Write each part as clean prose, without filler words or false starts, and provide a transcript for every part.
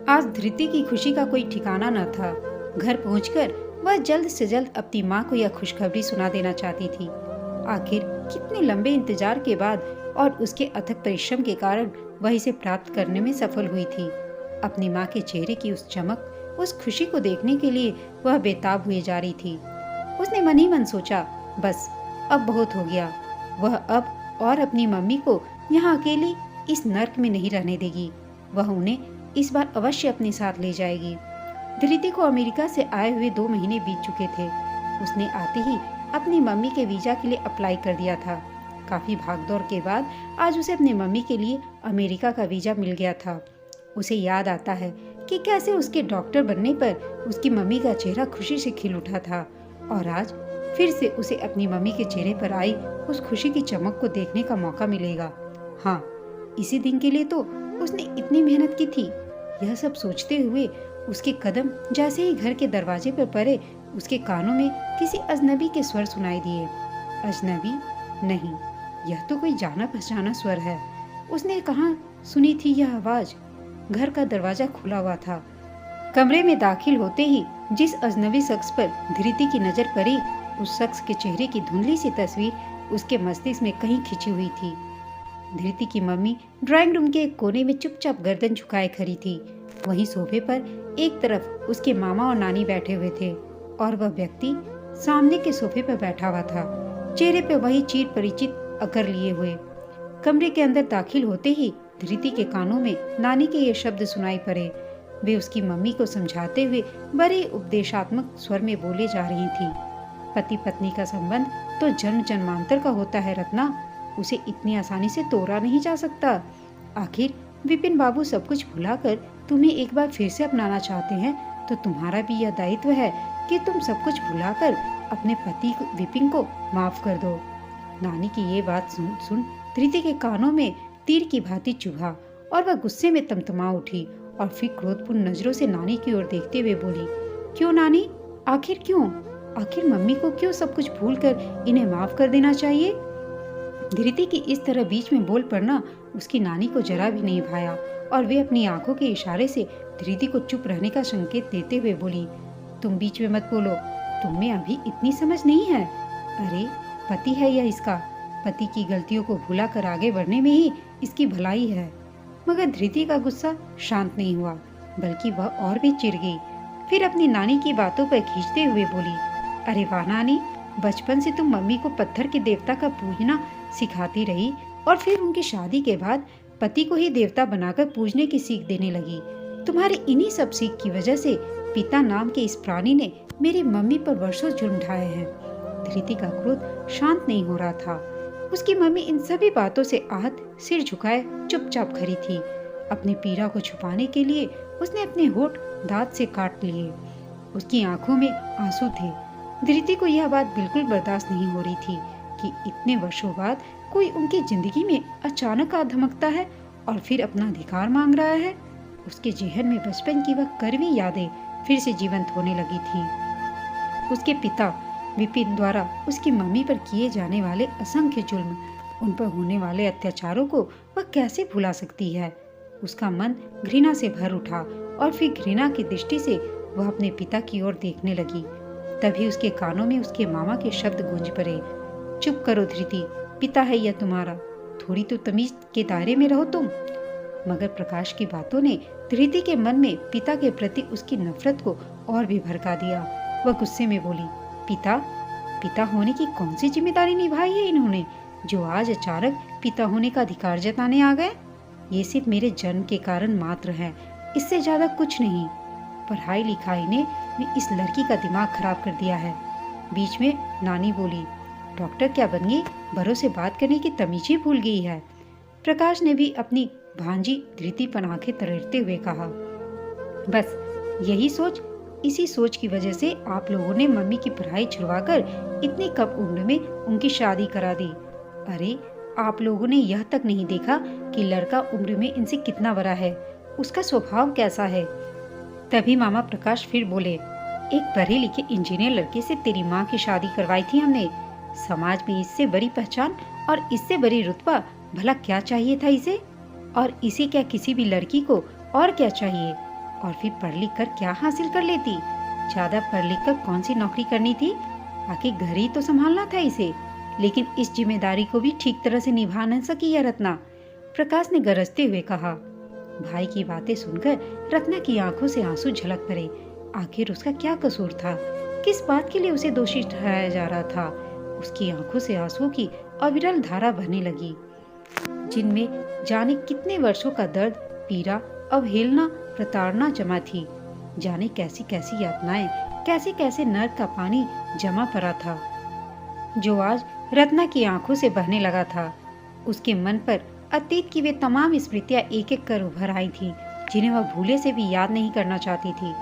आज धृति की खुशी का कोई ठिकाना न था। घर पहुंचकर वह जल्द से जल्द अपनी माँ को यह खुशखबरी सुना देना चाहती थी। आखिर कितने लंबे इंतजार के बाद और उसके अथक परिश्रम के कारण वह इसे प्राप्त करने में सफल हुई थी। अपनी माँ के चेहरे की उस चमक, उस खुशी को देखने के लिए वह बेताब हुए जा रही थी। उसने मन ही मन सोचा, बस अब बहुत हो गया। वह अब और अपनी मम्मी को यहाँ अकेली इस नर्क में नहीं रहने देगी। वह उन्हें इस बार अवश्य अपने साथ ले जाएगी। धृति को अमेरिका से आए हुए 2 महीने बीत चुके थे। उसने आते ही अपनी मम्मी के वीजा के लिए अप्लाई कर दिया था। काफी भागदौड़ के बाद आज उसे अपनी मम्मी के लिए अमेरिका का वीजा मिल गया था। उसे याद आता है कि कैसे उसके डॉक्टर बनने पर उसकी मम्मी का चेहरा खुशी से खिल उठा था और आज फिर से उसे अपनी मम्मी के चेहरे पर आई उस खुशी की चमक को देखने का मौका मिलेगा। हाँ, इसी दिन के लिए तो उसने इतनी मेहनत की थी। यह सब सोचते हुए उसके कदम जैसे ही घर के दरवाजे पर पड़े, उसके कानों में किसी अजनबी के स्वर सुनाई दिए। अजनबी नहीं, यह तो कोई जाना पहचाना स्वर है। उसने कहाँ सुनी थी यह आवाज? घर का दरवाजा खुला हुआ था। कमरे में दाखिल होते ही जिस अजनबी शख्स पर धृति की नजर पड़ी, उस शख्स के चेहरे की धुंधली सी तस्वीर उसके मस्तिष्क में कहीं खिंची हुई थी। धृति की मम्मी ड्राइंग रूम के एक कोने में चुपचाप गर्दन झुकाए खड़ी थी। वहीं सोफे पर एक तरफ उसके मामा और नानी बैठे हुए थे और वह व्यक्ति सामने के सोफे पर बैठा हुआ था, चेहरे पे वही चिर परिचित अकर लिए हुए। कमरे के अंदर दाखिल होते ही धृति के कानों में नानी के ये शब्द सुनाई पड़े। वे उसकी मम्मी को समझाते हुए बड़े उपदेशात्मक स्वर में बोले जा रही थी। पति पत्नी का संबंध तो जन्म जन्मांतर का होता है रत्ना, उसे इतनी आसानी से तोड़ा नहीं जा सकता। आखिर विपिन बाबू सब कुछ भुलाकर तुम्हें एक बार फिर से अपनाना चाहते हैं, तो तुम्हारा भी यह दायित्व है कि तुम सब कुछ भुलाकर अपने पति विपिन को माफ कर दो। नानी की ये बात सुन धृति के कानों में तीर की भांति चुभा और वह गुस्से में तमतमा उठी और फिर क्रोधपूर्ण नजरों से नानी की ओर देखते हुए बोली, क्यों नानी, आखिर क्यों? आखिर मम्मी को क्यों सब कुछ भूलकर इन्हें माफ कर देना चाहिए? धृति की इस तरह बीच में बोल पड़ना उसकी नानी को जरा भी नहीं भाया और वे अपनी आंखों के इशारे से धृति को चुप रहने का संकेत देते हुए बोली, तुम बीच में मत बोलो, तुम में अभी इतनी समझ नहीं है। अरे पति है यह इसका, पति की गलतियों को भुलाकर आगे बढ़ने में ही इसकी भलाई है। मगर धृति का गुस्सा शांत नहीं हुआ, बल्कि वह और भी चिढ़ गई। फिर अपनी नानी की बातों पर खींचते हुए बोली, अरे वाह नानी, बचपन से तुम मम्मी को पत्थर के देवता का पूजना सिखाती रही और फिर उनकी शादी के बाद पति को ही देवता बनाकर पूजने की सीख देने लगी। तुम्हारी इन्हीं सब सीख की वजह से पिता नाम के इस प्राणी ने मेरी मम्मी पर वर्षों जुर्म ढाए हैं। धृति का क्रोध शांत नहीं हो रहा था। उसकी मम्मी इन सभी बातों से आहत सिर झुकाए चुपचाप खड़ी थी। अपनी पीड़ा को छुपाने के लिए उसने अपने होठ दांत से काट लिए। उसकी आंखों में आंसू थे। धृति को यह बात बिल्कुल बर्दाश्त नहीं हो रही थी कि इतने वर्षों बाद कोई उनकी जिंदगी में अचानक आ धमकता है और फिर अपना अधिकार मांग रहा है। उसके जेहन में बचपन की वह कड़वी यादें फिर से जीवंत होने लगी थी। उसके पिता विपिन द्वारा उसकी मम्मी पर किए जाने वाले असंख्य जुल्म, उन पर होने वाले अत्याचारों को वह कैसे भुला सकती है? उसका मन घृणा से भर उठा और फिर घृणा की दृष्टि से वह अपने पिता की ओर देखने लगी। तभी उसके कानों में उसके मामा के शब्द गूंज पड़े, चुप करो धृति, पिता है यह तुम्हारा, थोड़ी तो तमीज के दायरे में रहो तुम। मगर प्रकाश की बातों ने धृति के मन में पिता के प्रति उसकी नफरत को और भी भड़का दिया। वह गुस्से में बोली, पिता होने की कौन सी जिम्मेदारी निभाई है इन्होंने, जो आज अचानक पिता होने का अधिकार जताने आ गए? ये सिर्फ मेरे जन्म के कारण मात्र है, इससे ज्यादा कुछ नहीं। पढ़ाई लिखाई ने इस लड़की का दिमाग खराब कर दिया है। बीच में नानी बोली, डॉक्टर क्या बन गई, बड़ों से बात करने की तमीज ही भूल गई है। प्रकाश ने भी अपनी भांजी धृति पर आंखें तरेरते हुए कहा, बस यही सोच, इसी सोच की वजह से आप लोगों ने मम्मी की पढ़ाई छुड़वाकर इतनी कम उम्र में उनकी शादी करा दी। अरे आप लोगों ने यह तक नहीं देखा कि लड़का उम्र में इनसे कितना बड़ा है, उसका स्वभाव कैसा है। तभी मामा प्रकाश फिर बोले, एक पढ़े लिखे इंजीनियर लड़के से तेरी माँ की शादी करवाई थी हमने। समाज में इससे बड़ी पहचान और इससे बड़ी रुतबा भला क्या चाहिए था इसे? और इसे क्या किसी भी लड़की को और क्या चाहिए? और फिर पढ़ लिख कर क्या हासिल कर लेती? ज्यादा पढ़ लिख कर कौन सी नौकरी करनी थी? आखिर घर ही तो संभालना था इसे। लेकिन इस जिम्मेदारी को भी ठीक तरह से निभा न सकी यह रत्ना। प्रकाश ने गरजते हुए कहा। भाई की बातें सुनकर रत्ना की आंखों से आंसू झलक पड़े। आखिर उसका क्या कसूर था? किस बात के लिए उसे दोषी ठहराया जा रहा था? उसकी आंखों से आंसुओं की अविरल धारा बहने लगी, जिनमें जाने कितने वर्षों का दर्द, पीड़ा, अवहेलना, प्रताड़ना जमा थी। जाने कैसी कैसी यातनाएं, कैसे कैसे नर्क का पानी जमा पड़ा था, जो आज रत्ना की आंखों से बहने लगा था। उसके मन पर अतीत की वे तमाम स्मृतियां एक एक कर उभर आई थी, जिन्हें वह भूले से भी याद नहीं करना चाहती थी।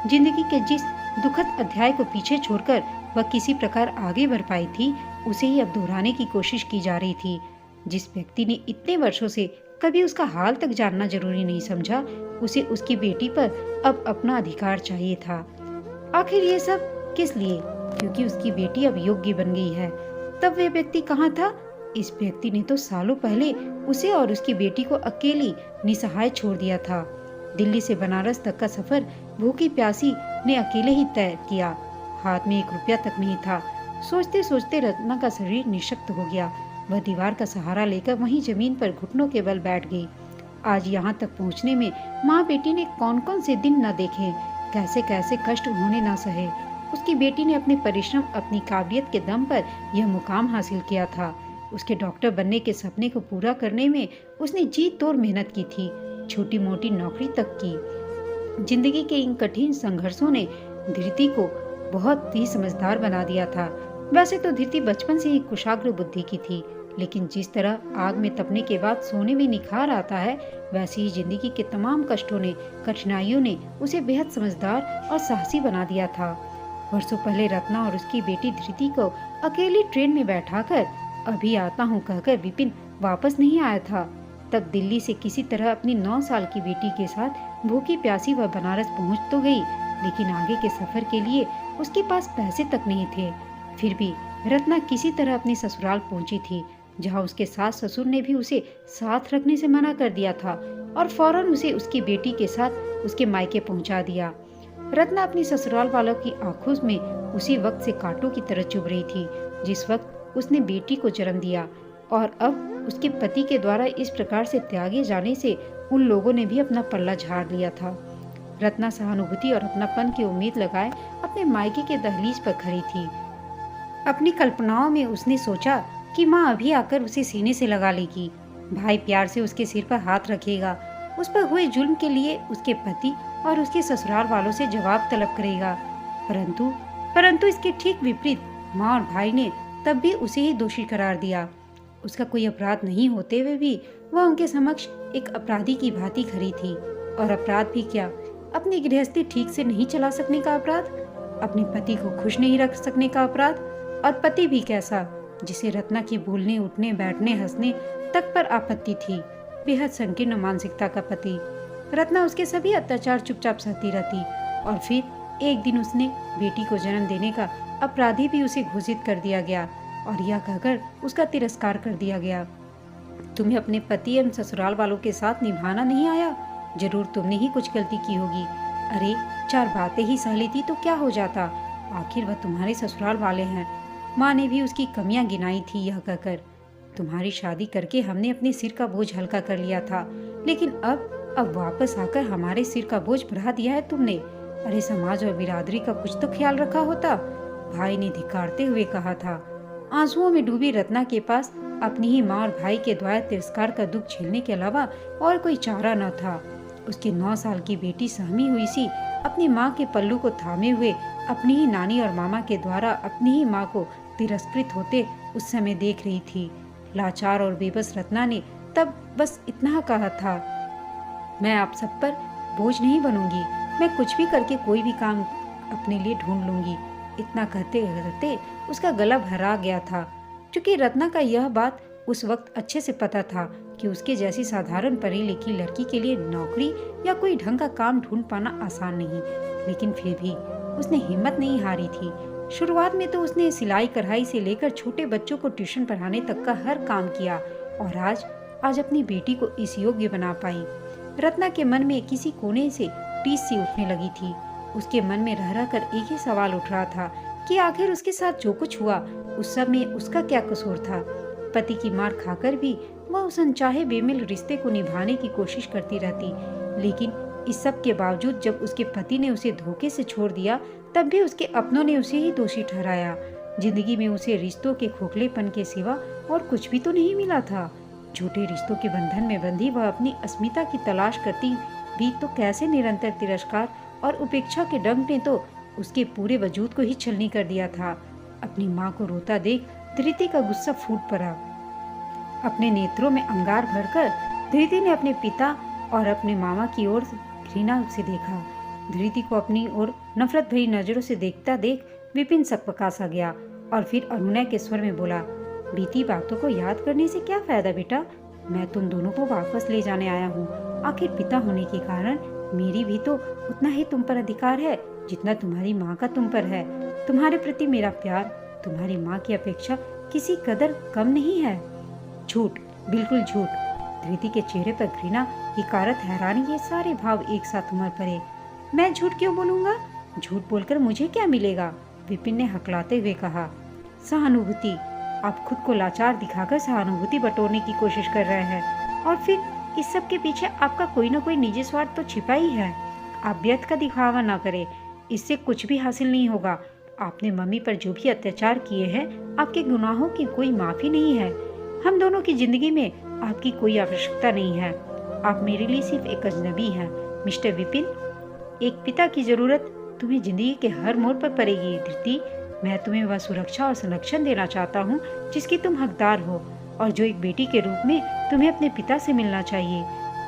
जिंदगी के जिस दुखद अध्याय को पीछे छोड़कर वह किसी प्रकार आगे बढ़ पाई थी, उसे ही अब दोहराने की कोशिश की जा रही थी। जिस व्यक्ति ने इतने वर्षों से कभी उसका हाल तक जानना जरूरी नहीं समझा, उसे उसकी बेटी पर अब अपना अधिकार चाहिए था। आखिर ये सब किस लिए? क्योंकि उसकी बेटी अब योग्य बन गई है। तब वह व्यक्ति कहाँ था? इस व्यक्ति ने तो सालों पहले उसे और उसकी बेटी को अकेली निसहाय छोड़ दिया था। दिल्ली से बनारस तक का सफर भूखी प्यासी ने अकेले ही तय किया। हाथ में 1 रुपया तक नहीं था। सोचते सोचते रत्ना का शरीर निशक्त हो गया। वह दीवार का सहारा लेकर वहीं जमीन पर घुटनों के बल बैठ गई। आज यहाँ तक पहुँचने में माँ बेटी ने कौन कौन से दिन न देखे, कैसे कैसे कष्ट उन्होंने न सहे। उसकी बेटी ने अपने परिश्रम, अपनी काबिलियत के दम पर यह मुकाम हासिल किया था। उसके डॉक्टर बनने के सपने को पूरा करने में उसने जी तोड़ मेहनत की थी, छोटी मोटी नौकरी तक की। जिंदगी के इन कठिन संघर्षों ने धृति को बहुत ही समझदार बना दिया था। वैसे तो धृति बचपन से ही कुशाग्र बुद्धि की थी, लेकिन जिस तरह आग में तपने के बाद सोने में निखार आता है, वैसे ही जिंदगी के तमाम कष्टों ने, कठिनाइयों ने उसे बेहद समझदार और साहसी बना दिया था। वर्षों पहले रत्ना और उसकी बेटी धृति को अकेली ट्रेन में बैठाकर अभी आता हूँ कहकर विपिन वापस नहीं आया था। तब दिल्ली से किसी तरह अपनी 9 साल की बेटी के साथ भूखी प्यासी वह बनारस पहुँच तो गई, लेकिन आगे के सफर के लिए उसके पास पैसे तक नहीं थे। फिर भी रत्ना किसी तरह अपने ससुराल पहुंची थी, जहां उसके सास ससुर ने भी उसे साथ रखने से मना कर दिया था और फौरन उसे उसकी बेटी के साथ उसके मायके पहुंचा दिया। रत्ना अपनी ससुराल वालों की आंखों में उसी वक्त से कांटों की तरह चुभ रही थी, जिस वक्त उसने बेटी को जन्म दिया। और अब उसके पति के द्वारा इस प्रकार से त्यागे जाने से उन लोगों ने भी अपना पल्ला झाड़ लिया था। रत्ना सहानुभूति और अपनापन की उम्मीद लगाए अपने मायके के दहलीज पर खड़ी थी। अपनी कल्पनाओं में उसने सोचा कि माँ अभी आकर उसे सीने से लगा लेगी, भाई प्यार से उसके सिर पर हाथ रखेगा, उस पर हुए जुल्म के लिए उसके पति और उसके ससुराल वालों से जवाब तलब करेगा। परंतु इसके ठीक विपरीत माँ और भाई ने तब भी उसे ही दोषी करार दिया। उसका कोई अपराध नहीं होते हुए भी वह उनके समक्ष एक अपराधी की भांति खड़ी थी। और अपराध भी क्या, अपनी गृहस्थी ठीक से नहीं चला सकने का अपराध, अपने पति को खुश नहीं रख सकने का अपराध। और पति भी कैसा, जिसे रत्ना की बोलने, उठने, बैठने, हंसने तक पर आपत्ति थी। बेहद संकीर्ण मानसिकता का पति। रत्ना उसके सभी अत्याचार चुपचाप सहती रहती, और फिर एक दिन उसने बेटी को जन्म देने का अपराधी भी उसे घोषित कर दिया गया और यह कहकर उसका तिरस्कार कर दिया गया, तुम्हें अपने पति एवं ससुराल वालों के साथ निभाना नहीं आया, जरूर तुमने ही कुछ गलती की होगी। अरे 4 बातें ही सह लेती तो क्या हो जाता, आखिर वह तुम्हारे ससुराल वाले हैं। माँ ने भी उसकी कमियां गिनाई थी यह कहकर, तुम्हारी शादी करके हमने अपने सिर का बोझ हल्का कर लिया था, लेकिन अब वापस आकर हमारे सिर का बोझ बढ़ा दिया है तुमने। अरे समाज और बिरादरी का कुछ तो ख्याल रखा होता, भाई ने धिक्कारते हुए कहा था। आंसुओं में डूबी रत्ना के पास अपनी ही माँ और भाई के द्वारा तिरस्कार का दुख झेलने के अलावा और कोई चारा न था। उसकी 9 साल की बेटी सहमी हुई सी अपनी माँ के पल्लू को थामे हुए अपनी ही नानी और मामा के द्वारा अपनी ही माँ को तिरस्कृत होते उस समय देख रही थी। लाचार और बेबस रत्ना ने तब बस इतना कहा था, मैं आप सब पर बोझ नहीं बनूंगी, मैं कुछ भी करके कोई भी काम अपने लिए ढूंढ लूंगी। इतना कहते कहते उसका गला भरा गया था। क्योंकि रत्ना का यह बात उस वक्त अच्छे से पता था कि उसके जैसी साधारण पढ़ी लिखी लड़की के लिए नौकरी या कोई ढंग का काम ढूंढ पाना आसान नहीं, लेकिन फिर भी उसने हिम्मत नहीं हारी थी। शुरुआत में तो उसने सिलाई कढ़ाई से लेकर छोटे बच्चों को ट्यूशन पढ़ाने तक का हर काम किया और आज अपनी बेटी को इस योग्य बना पाई। रत्ना के मन में किसी कोने से टीस सी उठने लगी थी। उसके मन में रह रह कर एक ही सवाल उठ रहा था कि आखिर उसके साथ जो कुछ हुआ उस सब में उसका क्या कसूर था। पति की मार खाकर भी वह उस अनचाहे बेमिल रिश्ते को निभाने की कोशिश करती रहती, लेकिन इस सब के बावजूद जब उसके पति ने उसे धोखे से छोड़ दिया तब भी उसके अपनों ने उसे ही दोषी ठहराया। जिंदगी में उसे रिश्तों के खोखलेपन के सिवा और कुछ भी तो नहीं मिला था। झूठे रिश्तों के बंधन में बंधी वह अपनी अस्मिता की तलाश करती भी तो कैसे निरंतर तिरस्कार और उपेक्षा के डंक ने तो उसके पूरे वजूद को ही छलनी कर दिया था। अपनी माँ को रोता देख धृति का गुस्सा फूट पड़ा। अपने नेत्रों में अंगार भरकर धृति ने अपने पिता और अपने मामा की ओर घृणा से देखा। धृति को अपनी ओर नफरत भरी नजरों से देखता देख विपिन सकपका सा गया और फिर अनुनय के स्वर में बोला, बीती बातों को याद करने से क्या फायदा बेटा, मैं तुम दोनों को वापस ले जाने आया हूँ। आखिर पिता होने के कारण मेरी भी तो उतना ही तुम पर अधिकार है जितना तुम्हारी माँ का तुम पर है। तुम्हारे प्रति मेरा प्यार तुम्हारी माँ की अपेक्षा किसी कदर कम नहीं है। झूठ, बिल्कुल झूठ। धृति के चेहरे पर घृणा, हिकारत, हैरानी ये सारे भाव एक साथ उमड़ पड़े। मैं झूठ क्यों बोलूंगा? झूठ बोलकर मुझे क्या मिलेगा? विपिन ने हकलाते हुए कहा। सहानुभूति। आप खुद को लाचार दिखाकर सहानुभूति बटोरने की कोशिश कर रहे हैं और फिर इस सब के पीछे आपका कोई ना कोई निजी स्वार्थ तो छिपा ही है। आप व्यर्थ का दिखावा ना करें, इससे कुछ भी हासिल नहीं होगा। आपने मम्मी पर जो भी अत्याचार किए हैं आपके गुनाहों की कोई माफी नहीं है। हम दोनों की जिंदगी में आपकी कोई आवश्यकता नहीं है। आप मेरे लिए सिर्फ एक अजनबी हैं। मिस्टर विपिन, एक पिता की जरूरत तुम्हें जिंदगी के हर मोड़ पर पड़ेगी। धृति, मैं तुम्हें वह सुरक्षा और संरक्षण देना चाहता हूँ जिसकी तुम हकदार हो और जो एक बेटी के रूप में तुम्हें अपने पिता से मिलना चाहिए।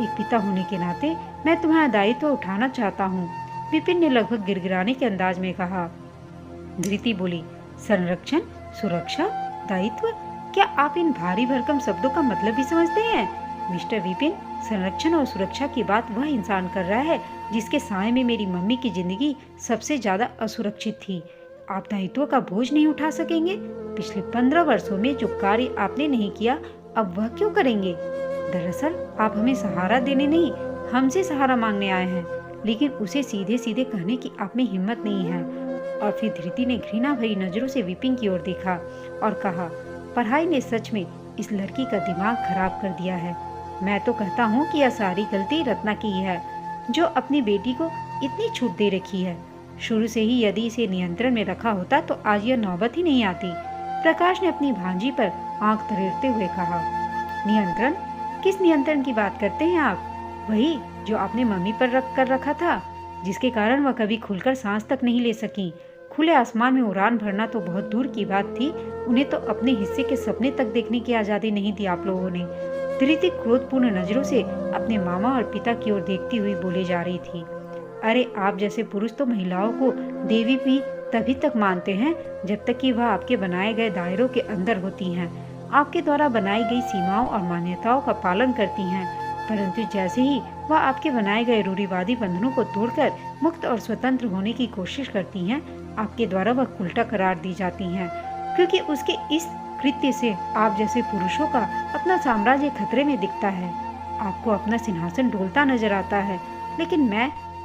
एक पिता होने के नाते मैं तुम्हारा दायित्व उठाना चाहता हूँ, विपिन ने लगभग गिड़गिड़ाने के अंदाज में कहा। धृति बोली, संरक्षण, सुरक्षा, दायित्व, क्या आप इन भारी भरकम शब्दों का मतलब भी समझते हैं? मिस्टर विपिन, संरक्षण और सुरक्षा की बात वह इंसान कर रहा है जिसके साए में मेरी मम्मी की जिंदगी सबसे ज्यादा असुरक्षित थी। आप दायित्व का बोझ नहीं उठा सकेंगे। पिछले 15 वर्षों में जो कार्य आपने नहीं किया अब वह क्यों करेंगे? दरअसल आप हमें सहारा देने नहीं, हमसे सहारा मांगने आए हैं, लेकिन उसे सीधे सीधे कहने की आप में हिम्मत नहीं है। और फिर धृति ने घृणा भरी नजरों से विपिन की ओर देखा और कहा, पढ़ाई ने सच में इस लड़की का दिमाग खराब कर दिया है। मैं तो कहता हूँ कि यह सारी गलती रत्ना की है जो अपनी बेटी को इतनी छूट दे रखी है। शुरू से ही यदि इसे नियंत्रण में रखा होता तो आज यह नौबत ही नहीं आती। प्रकाश ने अपनी भांजी पर आंख तरेरते हुए कहा। नियंत्रण? किस नियंत्रण की बात करते हैं आप? वही जो आपने मम्मी पर रख कर रखा था, जिसके कारण वह कभी खुलकर सांस तक नहीं ले सकी। खुले आसमान में उड़ान भरना तो बहुत दूर की बात थी, उन्हें तो अपने हिस्से के सपने तक देखने की आजादी नहीं दी आप लोगों ने। धृति क्रोधपूर्ण नजरों से अपने मामा और पिता की ओर देखती हुई बोले जा रही थी। अरे आप जैसे पुरुष तो महिलाओं को देवी भी तभी तक मानते हैं जब तक कि वह आपके बनाए गए दायरों के अंदर होती हैं, आपके द्वारा बनाई गई सीमाओं और मान्यताओं का पालन करती हैं। परंतु जैसे ही वह आपके बनाए गए रूढ़िवादी बंधनों को तोड़कर मुक्त और स्वतंत्र होने की कोशिश करती हैं, आपके द्वारा वह उल्टा करार दी जाती हैं, क्योंकि उसके इस कृत्य से आप जैसे पुरुषों का अपना साम्राज्य खतरे में दिखता है। आपको अपना सिंहासन डोलता नजर आता है, लेकिन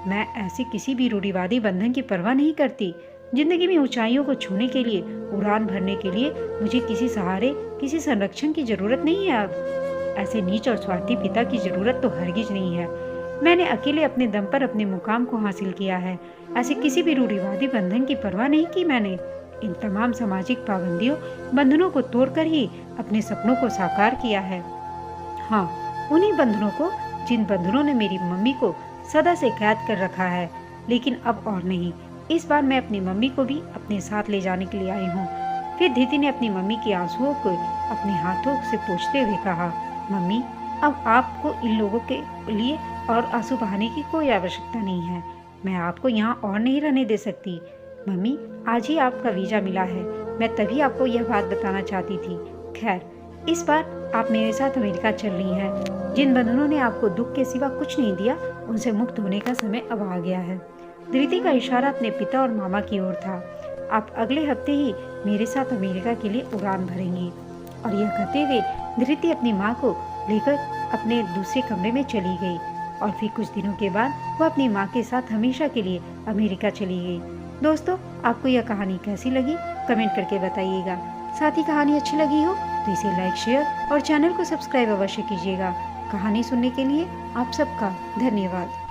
मैं ऐसे किसी भी रूढ़िवादी बंधन की परवाह नहीं करती। जिंदगी में ऊंचाइयों को छूने के लिए, उड़ान भरने के लिए मुझे किसी सहारे, किसी संरक्षण की जरूरत नहीं है। अब ऐसे नीच और स्वार्थी पिता की जरूरत तो हरगिज नहीं है। मैंने अकेले अपने दम पर अपने मुकाम को हासिल किया है। ऐसे किसी भी रूढ़िवादी बंधन की परवाह नहीं की मैंने। इन तमाम सामाजिक पाबंदियों, बंधनों को तोड़कर ही अपने सपनों को साकार किया है। हाँ, उन्हीं बंधनों को जिन बंधनों ने मेरी मम्मी को सदा से कैद कर रखा है। लेकिन अब और नहीं, इस बार मैं अपनी मम्मी को भी अपने साथ ले जाने के लिए आई हूँ। फिर धृति ने अपनी मम्मी के आंसुओं को अपने हाथों से पोंछते हुए कहा, मम्मी, अब आपको इन लोगों के लिए और आंसू बहाने की कोई आवश्यकता नहीं है। मैं आपको यहाँ और नहीं रहने दे सकती। मम्मी, आज ही आपका वीजा मिला है। मैं तभी आपको यह बात बताना चाहती थी। खैर, इस बार आप मेरे साथ अमेरिका चल रही हैं। जिन बंधनों ने आपको दुख के सिवा कुछ नहीं दिया, उनसे मुक्त होने का समय अब आ गया है। धृति का इशारा अपने पिता और मामा की ओर था। आप अगले हफ्ते ही मेरे साथ अमेरिका के लिए उड़ान भरेंगी। और यह कहते हुए धृति अपनी माँ को लेकर अपने दूसरे कमरे में चली गई। और फिर कुछ दिनों के बाद वो अपनी माँ के साथ हमेशा के लिए अमेरिका चली गई। दोस्तों, आपको यह कहानी कैसी लगी कमेंट करके बताइएगा। साथ ही कहानी अच्छी लगी हो तो इसे लाइक, शेयर और चैनल को सब्सक्राइब अवश्य कीजिएगा। कहानी सुनने के लिए आप सबका धन्यवाद।